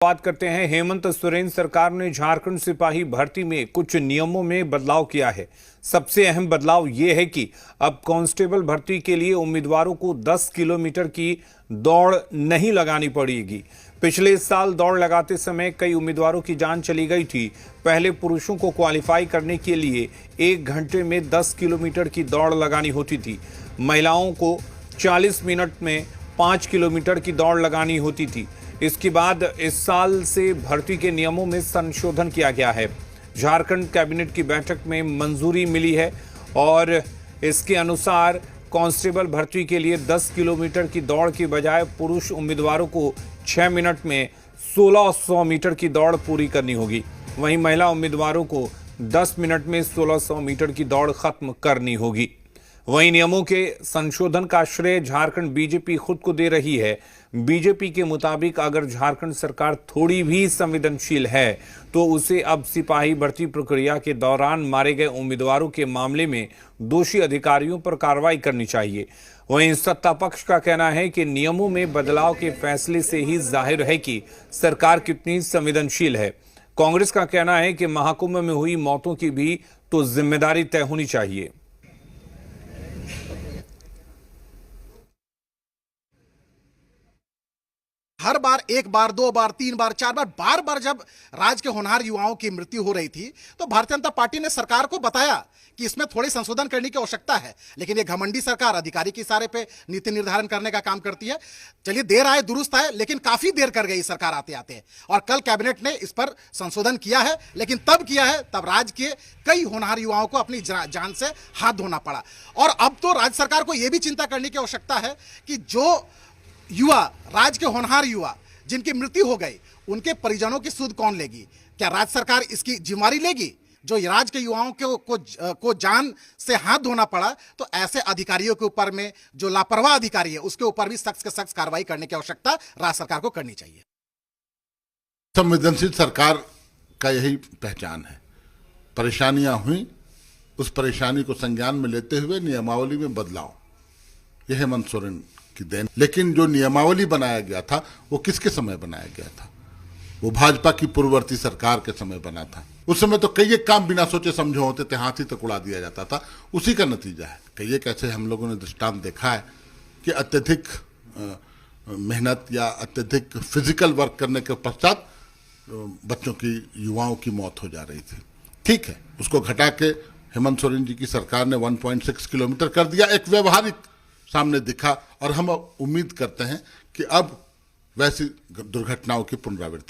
बात करते हैं। हेमंत सोरेन सरकार ने झारखंड सिपाही भर्ती में कुछ नियमों में बदलाव किया है। सबसे अहम बदलाव यह है कि अब कांस्टेबल भर्ती के लिए उम्मीदवारों को 10 किलोमीटर की दौड़ नहीं लगानी पड़ेगी। पिछले साल दौड़ लगाते समय कई उम्मीदवारों की जान चली गई थी। पहले पुरुषों को क्वालिफाई करने के लिए 1 घंटे में 10 किलोमीटर की दौड़ लगानी होती थी। महिलाओं को 40 मिनट में 5 किलोमीटर की दौड़ लगानी होती थी। इसके बाद इस साल से भर्ती के नियमों में संशोधन किया गया है। झारखंड कैबिनेट की बैठक में मंजूरी मिली है और इसके अनुसार कांस्टेबल भर्ती के लिए 10 किलोमीटर की दौड़ की बजाय पुरुष उम्मीदवारों को 6 मिनट में 1600 मीटर की दौड़ पूरी करनी होगी। वहीं महिला उम्मीदवारों को 10 मिनट में 1600 मीटर की दौड़ खत्म करनी होगी। वहीं नियमों के संशोधन का श्रेय झारखंड बीजेपी खुद को दे रही है। बीजेपी के मुताबिक अगर झारखंड सरकार थोड़ी भी संवेदनशील है तो उसे अब सिपाही भर्ती प्रक्रिया के दौरान मारे गए उम्मीदवारों के मामले में दोषी अधिकारियों पर कार्रवाई करनी चाहिए। वहीं सत्ता पक्ष का कहना है कि नियमों में बदलाव के फैसले से ही जाहिर है कि सरकार कितनी संवेदनशील है। कांग्रेस का कहना है कि महाकुंभ में हुई मौतों की भी तो जिम्मेदारी तय होनी चाहिए। हर बार 1 बार 2 बार 3 बार 4 बार बार जब राज्य के होनहार युवाओं की मृत्यु हो रही थी तो भारतीय जनता पार्टी ने सरकार को बताया कि इसमें थोड़ी संशोधन करने की आवश्यकता है। लेकिन ये घमंडी सरकार अधिकारी के इशारे पे नीति निर्धारण करने का काम करती है। चलिए देर आए दुरुस्त है, लेकिन काफी देर कर गई सरकार आते आते। और कल कैबिनेट ने इस पर संशोधन किया है, लेकिन तब किया है तब राज्य के कई होनहार युवाओं को अपनी जान से हाथ धोना पड़ा। और अब तो राज्य सरकार को यह भी चिंता करने की आवश्यकता है कि जो युवा, राज्य के होनहार युवा जिनकी मृत्यु हो गई, उनके परिजनों की सुध कौन लेगी? क्या राज्य सरकार इसकी जिम्मेदारी लेगी? जो राज्य के युवाओं को जान से हाथ धोना पड़ा, तो ऐसे अधिकारियों के ऊपर में जो लापरवाह अधिकारी है उसके ऊपर भी सख्त से सख्त कार्रवाई करने की आवश्यकता राज्य सरकार को करनी चाहिए। संवेदनशील सरकार का यही पहचान है। परेशानियां हुई, उस परेशानी को संज्ञान में लेते हुए नियमावली में बदलाव, यह हेमंत सोरेन की देन। लेकिन जो नियमावली बनाया गया था वो किसके समय बनाया गया था? वो भाजपा की पूर्ववर्ती सरकार के समय बना था। उस समय तो कई एक काम बिना सोचे समझे होते थे, हाथ ही तक उड़ा दिया जाता था। उसी का नतीजा है। कई एक ऐसे हम लोगों ने दृष्टांत देखा है कि अत्यधिक मेहनत या अत्यधिक फिजिकल वर्क करने के पश्चात बच्चों की, युवाओं की मौत हो जा रही थी। ठीक है, उसको घटा के हेमंत सोरेन जी की सरकार ने 1.6 किलोमीटर कर दिया। एक व्यवहारिक सामने दिखा और हम उम्मीद करते हैं कि अब वैसी दुर्घटनाओं की पुनरावृत्ति